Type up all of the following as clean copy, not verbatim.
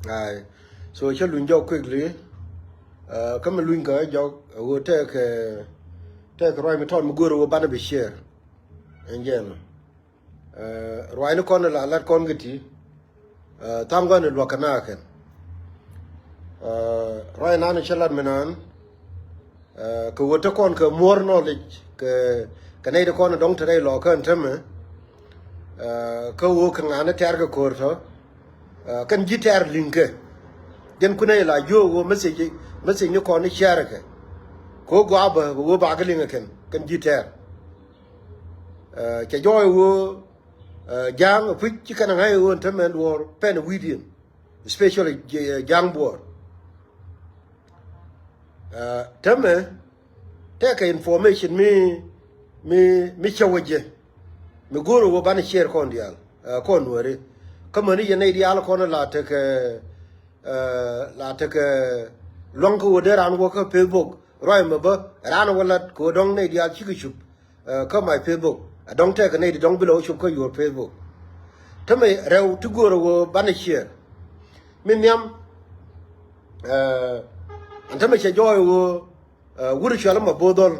ai so che luin jo quickly come luin ka jo wo take roi mi ton mu goro wo bana be share engen roi no kon la lat kon giti tam gon lo kana ken roi na ne chalat menan ko wo to kon ka more knowledge ke nei de kon dong tere lo kan teme ko wo kan ana ter ga korto kan gitar linke den kuna la yo wo message ni ko ni share ke ko gwa ba wo ba ga linga kan gitar ke joy wo jang fu ci kan ngay won tamen wor pen video especially jang board tame take information mi chawaje mi goro wo ban share kon dial kon wore kama ni yene dial kon la take long ko de ran wo ko Facebook roi ma ba ran wala ko dong ne dial chi ku ko my Facebook dong take ne dong below chup ko your Facebook tame rew tu goro wo ban share mi nyam antame che joy wo wuri chala ma bodol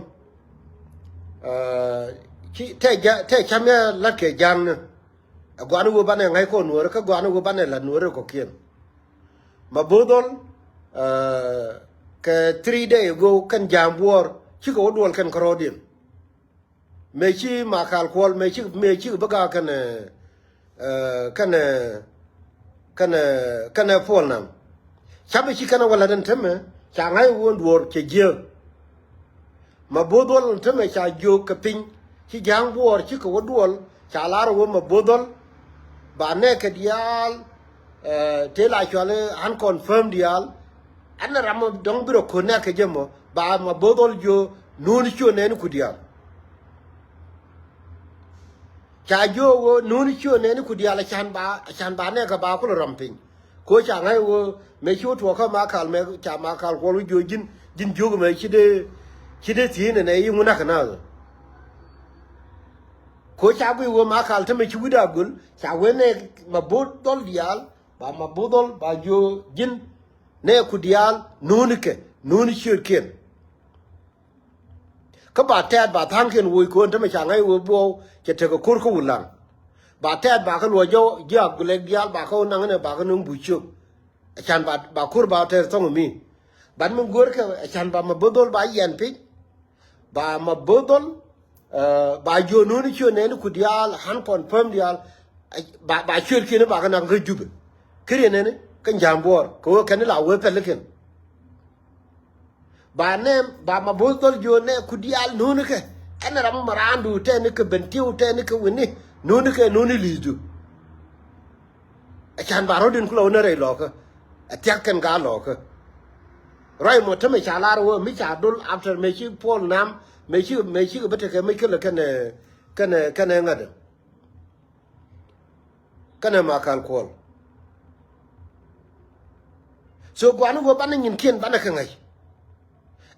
ki te chamya lat ke jang gwanu wo bane ngai ko nuor ka gwanu wo bane la nuor ko kien ma bodol ke 3 day ago kan jambuor chi ko dol kan krodin me chi ma kal kol me chi baga kan polnam chabe chi kana wala den teme cha ngai won duor ke je ma bodol teme cha jo ka pin chi jang buor chi ko duol cha lar wo ma bodol ba ne ke dial te la chale an confirm dial an ram dong biro ko ne ke jemo ba ma bodol jo nun chu ne ku dial cha jo wo nun chu ne ku dial chan ba ne ka ba ko ram pin ko cha ngai wo me chu to ka ma kal me cha ma kal ko jo jin jo me chi de ti ne ne yin na kana ko cha bu wo ma kal te me chu da gul cha we ne ma bodol dial ba ma bodol ba jo jin ne ku dial nun chu ken ka ba ta ba thang ken wo ko te me cha ngai wo bo che te ko kur ko ulang ba ta ba ka lo jo ja gule dial ba ko nang ne ba ka nung bu chu chan ba kur ba te tong mi ban mun gor ka chan ba ma bodol ba yen pi ba ma bodol ba jo no ni chu ne ku dial han confirm dial ba chu ki ne ba ka nang ga jube kire ne kan jambor ko kan la we peliken ba ne ba ma bodol jo ne ku dial no ne ke an ram marandu te ne ke bentiu te ne ke wini no ne ke no ni lidu chan ba rodin ku lo ne re lo ka attack kan ga lo ka roi mo tame cha lar wo mi cha dul after me chi pol nam me chi bete ke me kele kan ngad kan ma kal kol so gwanu wo ban nyin kien ban ka ngai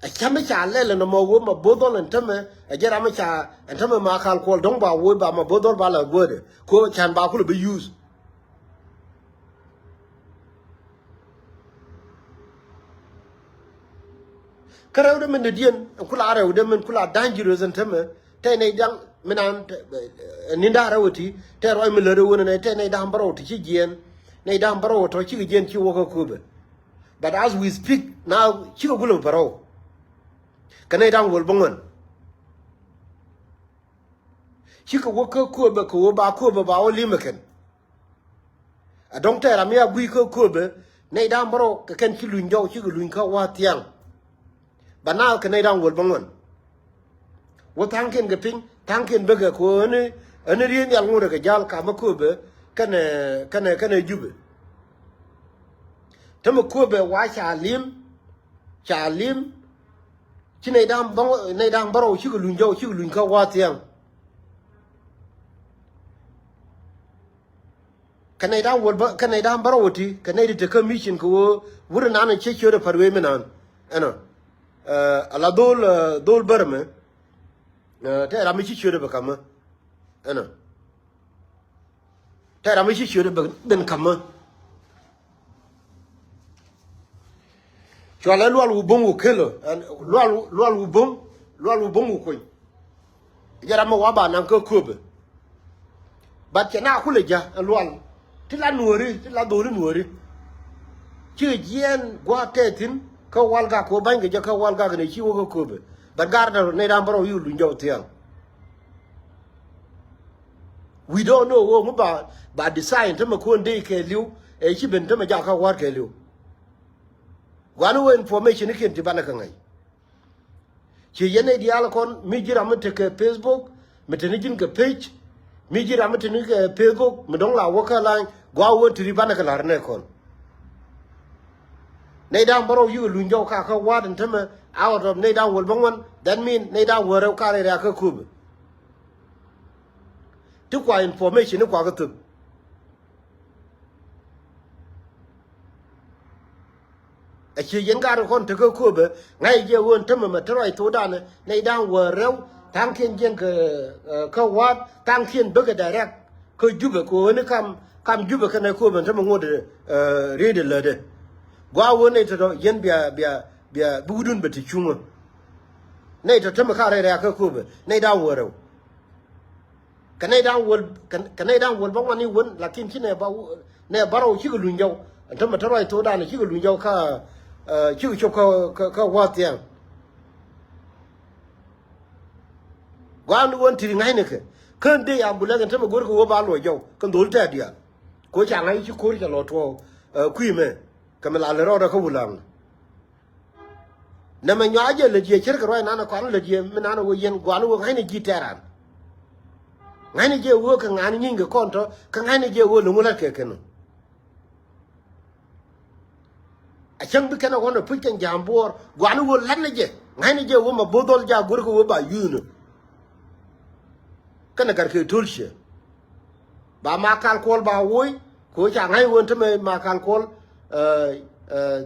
a chame cha le no mo wo ma bodol entame a jera ma cha entame ma kal kol dong ba wo ba ma bodol ba la gode ko chan ba ku be use karaw de men dien kula rew de men kula dangerous entame tay ne dang menan ni nda rawti te roy me le wona ne te ne dam baro ti jien ne dam baro to chi jien chi wo ko kube but as we speak now chi ko gulo baro kanai dang wol bongon chi ko wo ko kube ko ba kube ba o limaken a dong te ramya gui ko kube ne dam baro ka ken chi luin jo chi ko luin ka wa tiang ba now kanai dang wol bongon wo tanken ge ping tanken bega ko ne rien yal ngure ke jal ka ma kube kana jube tamo kube wa cha lim chi ne dam baro chi ko luin jo chi ko luin ka wa tiang kanai dam baro ti kanai de commission ko wura nan che che de parwe menan ano ala dol barme te rami chi che de bakama ano te rami chi che de ben kama cho lấy luôn ubong u kelo luôn ubong u koi giờ làm mà bà nàng cơ cướp bắt chả nào cũng lấy ra luôn thì là nuôi thì là đồ nuôi chưa giên qua tết tin câu wal ga ko bang cái câu wal ga cái này chịu cơ cướp bắt gar này đang bảo yêu lùn giàu tiền we don't know wo ba design thế mà khuôn đi cái liu ấy chỉ bên thế mà giao câu wal cái liu Guanu information ikin tibana kangai. Ci yene di ala kon mi jira mate ke Facebook, mate ni jin ke page, mi jira mate ni ke Facebook, mi dong la waka line, gwa wo tibana kan harne kon. Nei dang baro yu lunjo ka wadan tama out of nei dang wol bangwan, that mean nei dang wore ka re ka kub. Tu kwa information ni kwa ka tu. A chi yen gar kon te ko be ngai je won te ma troi to dan nei dang wo rew tang kien jen ke ka wat tang kien be ga direct ko jube ko ne kam jube ka ne ko ben te ma ngode re de le de gwa won ne to yen bia budun be ti chungo nei to te ma ka re ka ko be nei dang wo rew ka nei dang won bang wani won lakin chi ne ba ne baro chi ko lun jaw te ma troi to dan chi ko lun jaw ka chịu cho ka hoa tiền quan luôn thì ngay này cơn đi làm bữa nay cái mà gối của ba lỗi dầu con đốn trẻ đi à cố chẳng ai chứ cố chẳng lọt vào quy mê cái mà làm rồi đó không làm nằm mà nhớ giờ là gì chết cái rồi nó còn là gì mình nó vừa yên quan luôn ngay này gì trẻ à ngay này giờ vừa cái ngay nhìn cái con đó cái ngay này giờ vừa lúng là cái nó achang bi kana wona puken jambor gwanu wo lanne je ngani je wo ma bodol ja gorko wo ba yunu kana garke tulshe ba makal kol ba woy ko cha ngai won tame makal kol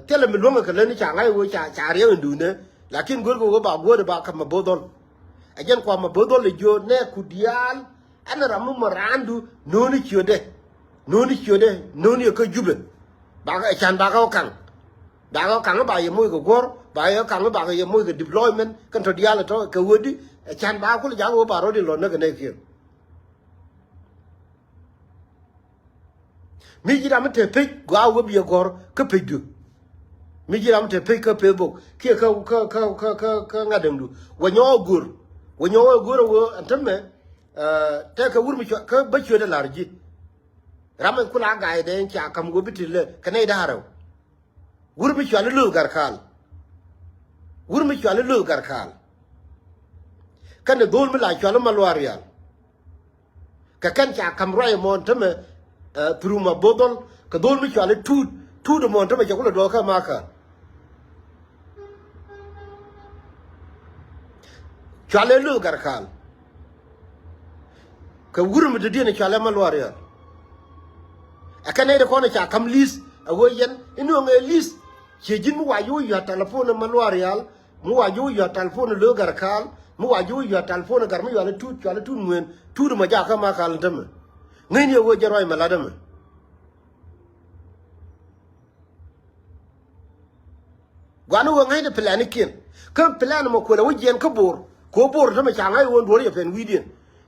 tele mi longa ka leni cha ngai wo cha re ndu ne lakin gorko wo ba gode ba kam bodol ajen ko ma bodol le jo ne kudial ana ramu marandu noni chiode noni ko jube ba ga chan ba ga kan đã có cắn bài gì môi của gor bài có cắn bài gì môi của deployment cần thôi dia là thôi cái word đi chan ba cũng là giáo của bà rồi đi lột nó cái này kia mi chỉ làm một thể pick gạo của bia gor cái pick được mi chỉ làm một thể pick cái Facebook kia cái ngã đường được và nhỏ gur và anh thấy mấy thế cái word mi cái bây giờ là gì ramai kula gai đấy chả cầm của biết là cái này đã rồi Gurmi chwale lu garkal kan dol mi la chwale malwarial ka kan cha kamrai mon tame pruma bodol ka dol mi chwale tu de mon tame chakula do ka maka chwale lu garkal ka gurmi de dina chwale malwarial akane de kona cha kam list awoyen inu nge list chejin mu wayu ya telephone malwarial mu wayu ya telephone lo garkal mu wayu ya telephone garmi ya tu muen tu ma ja ka ma kal tam ngeni wo jaroy maladam gwanu wo ngai de plan kin kan plan mo ko la wujen ka bor tam cha ngai won dor ya pen widien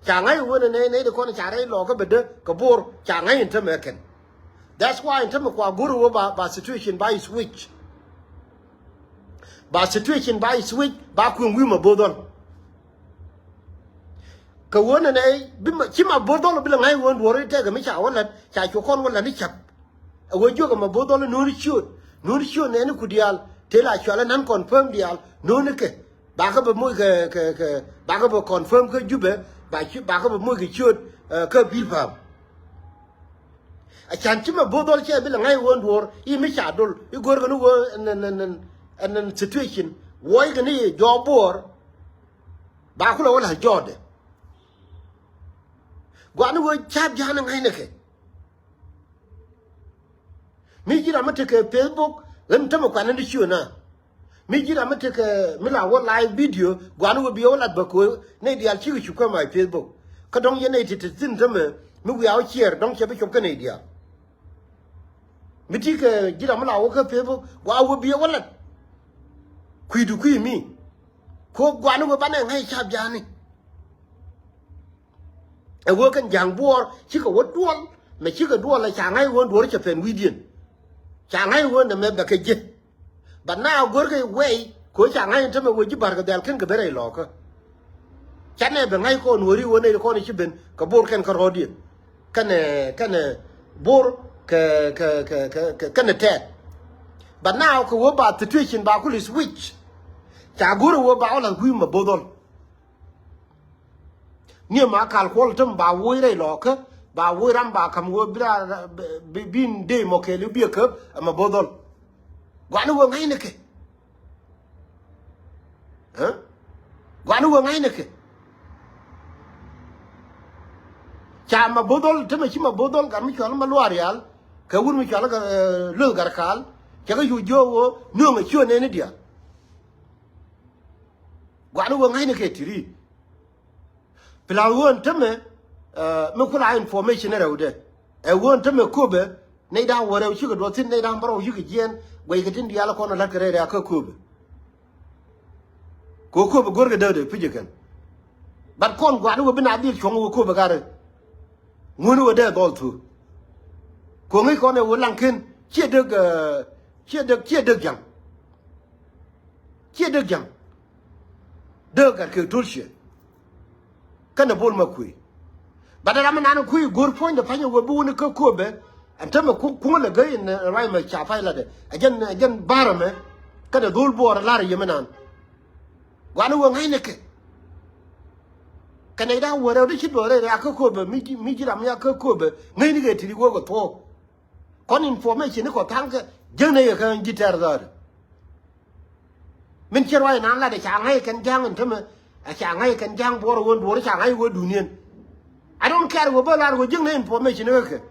cha ngai won ne de ko na cha rai lo ka bede ka bor cha ngai tam ken. That's why in terms of guru ba situation by switch. Ba situation by switch ba kun wi ma bodon. Ka wona ne bi ma chi ma bodon bi la ngai won wori te ga mi cha wala cha chu kon wala ni chap. A wo jo ga ma bodon no ri shoot ne ni ku dial te la cha la nan confirm dial no ne ke ba ka ba mo ke ba ka ba confirm ke jube ba ka ba mo ke shoot ka bil pam. A chanchima bodol che bila ngai won wor I mi cha dol I gor ganu wo an situation woy gani jobor ba kula wala jode gwanu wo chab jana ngai neke mi jira mate ke Facebook len tamo kwanan di shuna mi jira mate ke mila wo live video gwanu wo biyo lat bako ne dial chi ku ko my Facebook ka dong yene tin tamo mi wi aw chier dong che bi ko ne dia Miti ke jira mala wo ke Facebook wa wo biya wala kui du kui mi ko gwanu go bana ngai chap jani e wo kan jang bor chi ko wo duol me chi ko duol la cha ngai wo duor che pen widien cha ngai wo na me ba ke je but now gor ke way ko cha ngai te me wo ji bar ga dal ken ga bere lo ko cha ne be ngai ko nori wo ne ko ni chi ben ka bor ken ka rodien kan bor kan te but now ko wo ba situation ba ku switch cha gor wo ba la gu ma bodol ni ma kal ko tum ba wo re lo ka ba wo ram ba kam wo bra bin de mo ke lu bi ka ma bodol gwanu wo ngai ne ke ha gwanu wo ngai ne ke cha ma bodol te me chi ma bodol gar mi chol ma lo real ka wur mi chol ga le gar kal cha ga yu jo wo no nga chone ne dia gwanu wo ngai ne ke tiri plan won te me me kula information era ude e won te me kobe nei da wore shi ga dotin nei da baro shi ga jen wai ga tin dia la kono la kare ya ka kobe ko kobe gorga dawde pije kan bat kon gwanu wo bina di chong wo kobe gare ngunu wo de dol tu ko ngai ko ne wo lanken che de jang de gar ke tulshe kana bol makui badara mana kui gor point da fanya wo bu ne ka kobe antama ku la ga in rai ma cha fa la de ajan barame kada dul bor la re yemenan gwanu wo ngai ne ke kana da wo re chi do re ya ka kobe mi ji ram ya ka kobe ngai ni ga tiri go go to kon information ko tanga jene ya kan gitar da min cherwai nan la de cha ngai kan jang antama a cha ngai kan jang bor won bor cha ngai wo dunien I don't care wo bolar wo jeng information ke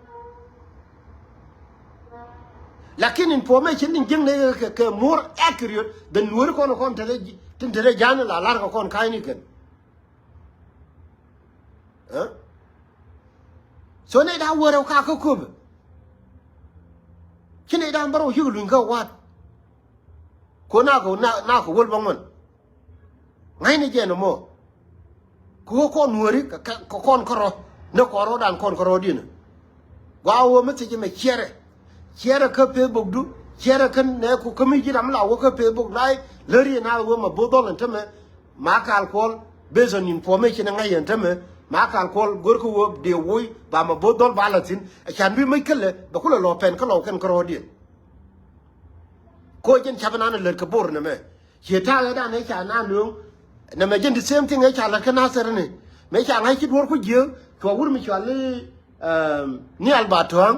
lakin information din jeng ne ke more accurate than wor kon tele jan la lar ko kon kai ni ken so ne da wor ka ko kine da baro hu lu ga wat ko na ko wol bangon ngai ne je no mo ko kon wori ko kon koro ne koro dan kon koro dina gwawo mete je me chere ka pe bugdu chere kan ne ku kami jiram la wo ka pe bug lai leri na wo ma bodol ntame ma kal kol based on information ngai ntame ma kal kol gor ko wo de woy ba ma bodol balatin a chan bi mai kale ba kula lo pen ka lo kan koro din ko jen chabana ne le ka bor ne me cheta ga dan ne cha na nung na me jen the same thing ai cha la kana ser ne me cha ngai chit wor ko je to wur mi cha le ni albatong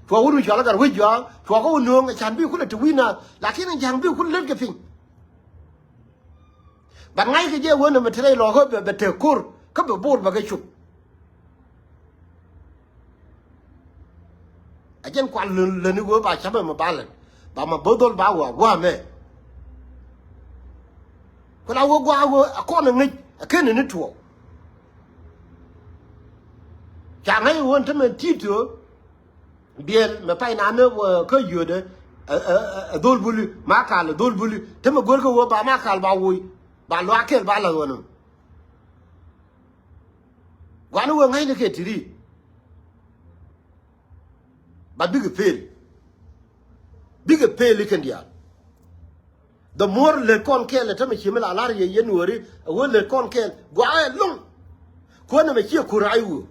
to wur mi cha la gar wi ja to ko nung chan bi ku le to wina lakini jang bi ku le ke fin ban ngai ke je wo ne me tre lo ho be te kur ka be bor ba ga chu a jen kwa le ni go ba cha ba ma balen ba ma bodol ba wa me ko la wo gwa wo ko na ngi ke ne ni to cha ngai won te me tito biel me pai na me ko yode dol bulu ma ka le dol bulu te me gor ko wo ba ma ka ba wo ba lo akel ba la wono gwanu wo ngai ne ke tiri ba big fail kan dia the more le kon ke le te me chimel alar ye yenori wo le kon ke gwa lung ko na me chi kuraiwu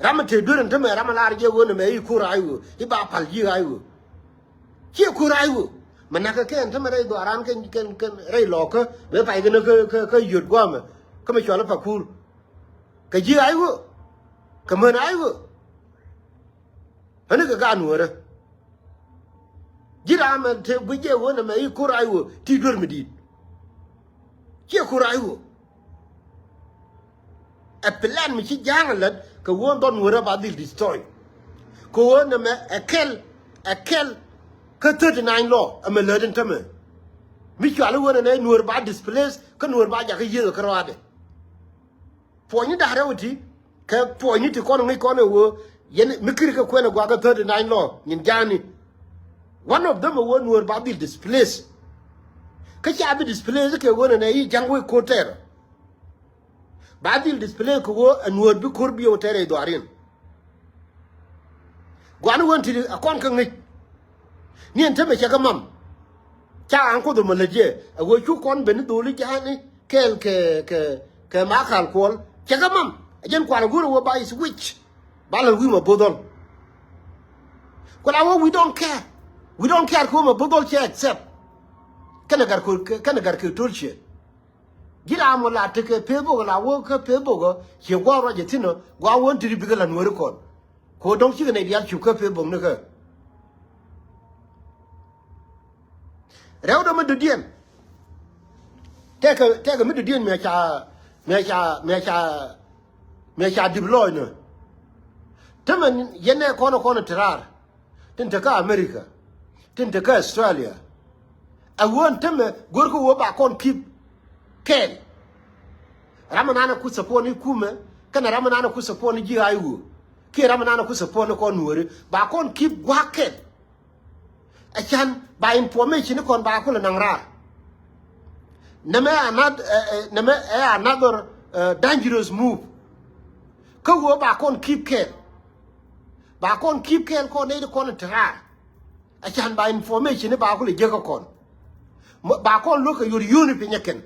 ramate duran te me ramalar je wo na me kuraiwu iba pal ji aiwu chi kuraiwu manaka ke te me re do aran kan re loka me pai ga ka yut gwa me ka me chola pa kul ka ji aiwu ka me aiwu ani ga nuore jira man te buje wona mai kuraiwo ti dur midi ke kuraiwo a plan mi ci jangalat ko won don wora ba dil destroy ko wona me akel ka 39 law am ledin tame mi ci ala wona ne nuor ba displace ka nuor ba ja ka yego karwade poñi da rewti ka poñi ti kono ngi kono wo yen mikir ka ko na gwa ka 39 law nyin jani one of them won were ba displaced ka cha bi display ke wona ne yi jangwe ko ter badil display ko wo anwod bi korbi o tere do arin gwanu wonti akon kan ngi ni ente me chaka mam cha an ko do malaje wo chu kon ben do li jani kel ke ma khal kol chaka mam ajen kwal guru wo by switch bala wi ma bodol kwala wo we don't care ko ma bodol che accept kana gar ko tolche gira mo la te ke pebo la wo ke pebo go che gwa ro je tino gwa won ti bi la no kon ko dong chi ne dia chu ke pebo ne ke rew do ma du dien te ke mi du dien me cha diploy ne tamen yene kono tirar tin te ka America tin te ka Australia a won teme gorko wo ba kon kip ken ramanana ku saponi kume kana ramanana ku saponi ji ayu ki ramanana ku saponi kon wori ba kon kip gwaken a chan ba information kon ba ko nang ra name another dangerous move ko wo ba kon kip ken kon ne kon tra a chan ba information ba ko le je ko kon ba kon lo ko yori yuni pe nyeken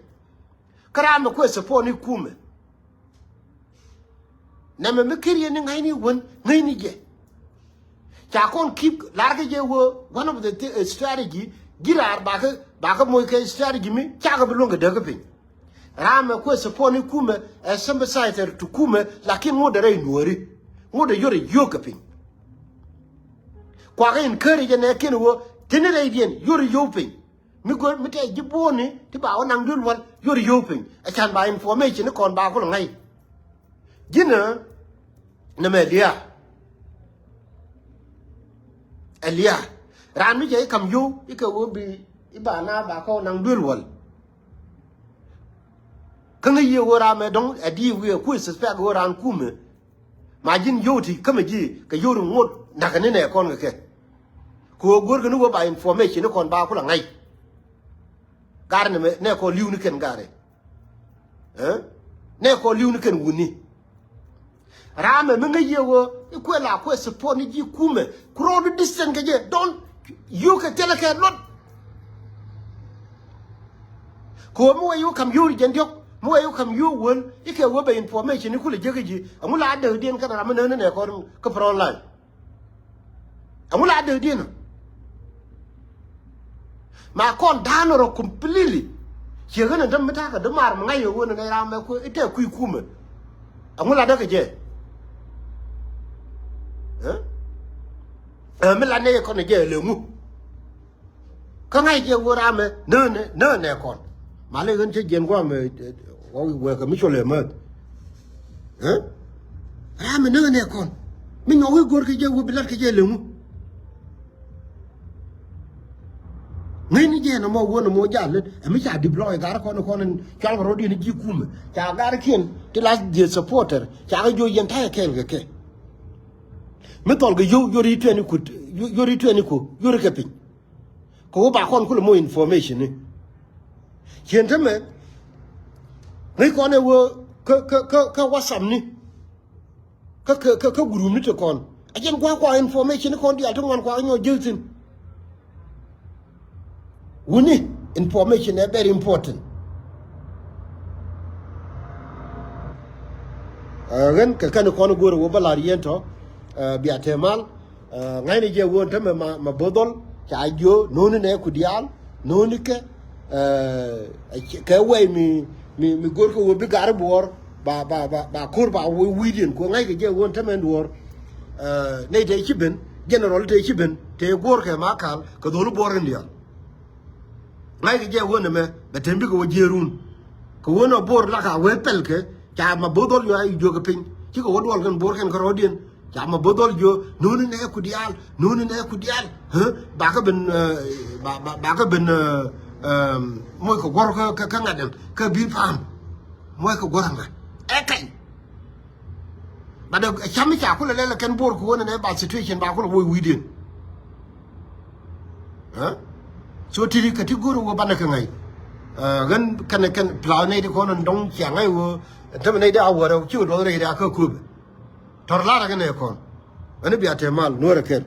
karama ko saponi kume na me kiriye ni ngai ni won ngai ni je cha kon keep larga je wo one of the strategy girar ba ka moy ke strategy mi cha ga bulunga daga pin rama ko saponi kume e sembe saiter to kume lakin mo de rei nuori mo de yori yoka pin kwa ga in kari je ne ken wo tenere dien yori yopin mi go mi te jiboni ti ba onang dul wal yori yopin a chan ba information kon ba ko ngai gina na media elia ran mi je kam yu ike wo bi ibana ba ko nang dul wal kan yi wo ra me don adi wi ku suspect wo ran kume ma jin yoti kama ji ka yoru ngot daga ne kon ke ko gor ga no ba information kon ba ko ngai gar ne ko liu ni ken gare ne ko liu ni ken wuni rame me ngi yewo ko la ko support ni ji kume kro du distance ke je don you ka tele ke lot ko mo yu kam yuri jendok mo yu kam yu won ike wo be information ni kula jege ji amula de den kana rame ne ko pro online amula de den ma kon danoro completely chegana dam mata ka damar ngai yo wona ngai rame ko ite ku kume amula daga je me la ne ko ne je le mu ka ngai je wo rame ne kon ma le gan je jen kwa me wo ka mi chole ma rame ne kon mi no wo gor ke je wo bilat ke je le mu ngani je no mo wona mo jalle e mi cha deploy gar ko chal rodi ni ji kume cha gar ken ti las je supporter cha ga jo yen ta ke mi tol ga yori tweni ku yori ke pin ko ba kon ku mo information ni chen teme ngai ko ne wo ka WhatsApp ni ka group ni to kon ajen kwa information kon di alto ngon kwa nyo jeutin wuni information is very important ren ka kan ko no goro wo balariento biatemal ngai ni je won tame ma bodol cha jo nonu ne ku dial nonu ke we mi gor ko wo bi gar bor ba kur ba wo widien ko ngai ke je won tame ndor ne de chiben general de chiben te gor ke makal ko dolu bor ndia ngai ke je won me betembi ko jerun ko wono bor la ka we pelke cha ma bodol yo ay joga pin ci ko wodwal kan bor ken ko rodien cha ma bodol jo nonu ne ku dial ba ka ben moy ko gor ka ngadem ka bi fam moy ko gor nga e kay ba da chami cha ko le ken bor ko wona ne ba situation ba ko wo widien so tiri ka ti goro wo banaka ngai gần cái plau này thì con đông chẳng ai wo thế mà này đã vào đâu chưa đó này đã khơi cụp thor la cái này con anh bây giờ thế mal nuôi được